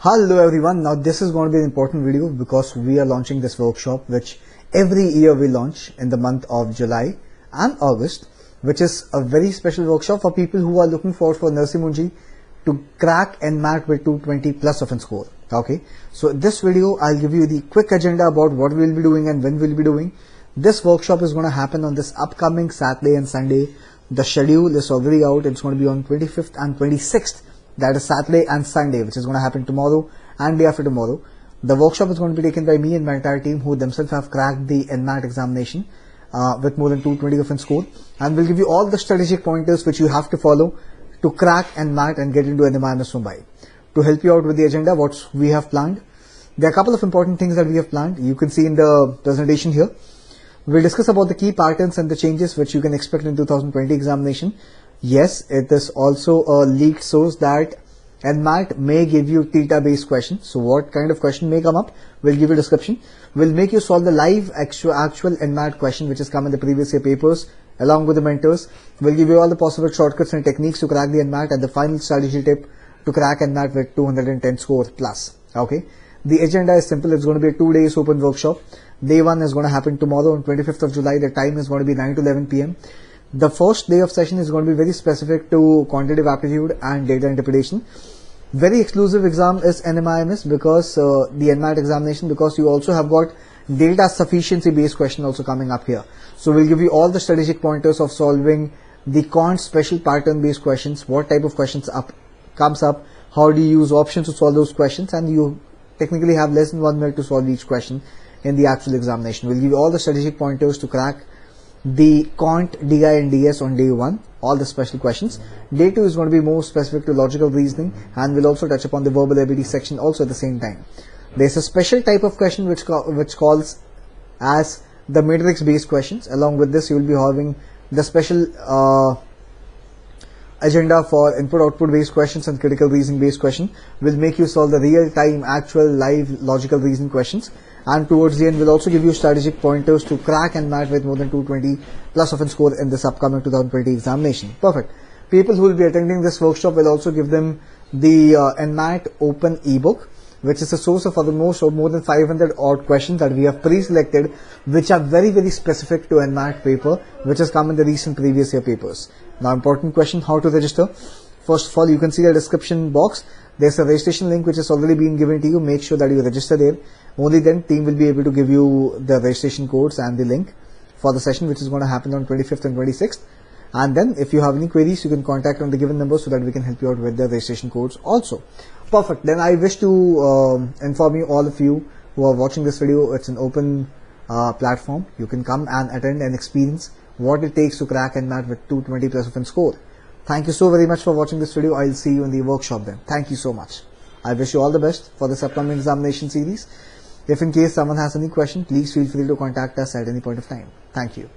Hello everyone, now this is going to be an important video because we are launching this workshop which every year we launch in the month of July and August, which is a very special workshop for people who are looking forward for Nursimunji to crack NMAT with 220 plus of a score. Okay, so this video I'll give you the quick agenda about what we'll be doing and when we'll be doing. This workshop is going to happen on this upcoming Saturday and Sunday. The schedule is already out. It's going to be on 25th and 26th. That is Saturday and Sunday, which is going to happen tomorrow and day after tomorrow. The workshop is going to be taken by me and my entire team who themselves have cracked the NMAT examination with more than 220 of a score. And we'll give you all the strategic pointers which you have to follow to crack NMAT and get into NMIMS Mumbai. To help you out with the agenda, what we have planned, there are a couple of important things that we have planned. You can see in the presentation here. We'll discuss about the key patterns and the changes which you can expect in 2020 examination. Yes, it is also a leaked source that NMAT may give you theta based questions. So what kind of question may come up? We'll give you a description. We'll make you solve the live actual NMAT question which has come in the previous year papers along with the mentors. We'll give you all the possible shortcuts and techniques to crack the NMAT and the final strategy tip to crack NMAT with 210 score plus. Okay. The agenda is simple. It's going to be a 2 days open workshop. Day 1 is going to happen tomorrow on 25th of July. The time is going to be 9 to 11 p.m. The first day of session is going to be very specific to quantitative aptitude and data interpretation. Very exclusive exam is NMIMS because the NMAT examination, because you also have got data sufficiency based question also coming up here. So we'll give you all the strategic pointers of solving the quant special pattern based questions, what type of questions comes up, how do you use options to solve those questions, and you technically have less than 1 minute to solve each question in the actual examination. We'll give you all the strategic pointers to crack the quant, DI and DS on day 1, all the special questions. Day 2 is going to be more specific to logical reasoning, and we'll also touch upon the verbal ability section also at the same time. There's a special type of question which calls as the matrix based questions. Along with this, you will be having the special agenda for input output based questions and critical reasoning based question. Will make you solve the real time actual live logical reasoning questions. And towards the end, we'll also give you strategic pointers to crack NMAT with more than 220 plus of a score in this upcoming 2020 examination. Perfect. People who will be attending this workshop will also give them the NMAT open ebook, which is a source of almost or more than 500 odd questions that we have pre-selected, which are very, very specific to NMAT paper, which has come in the recent previous year papers. Now, important question, how to register. First of all, you can see the description box. There's a registration link which has already been given to you. Make sure that you register there. Only then team will be able to give you the registration codes and the link for the session which is going to happen on 25th and 26th. And then if you have any queries, you can contact on the given number so that we can help you out with the registration codes also. Perfect. Then I wish to inform you, all of you who are watching this video, it's an open platform. You can come and attend and experience what it takes to crack NMAT with 220 plus of a score. Thank you so very much for watching this video. I'll see you in the workshop then. Thank you so much. I wish you all the best for this upcoming examination series. If in case someone has any question, please feel free to contact us at any point of time. Thank you.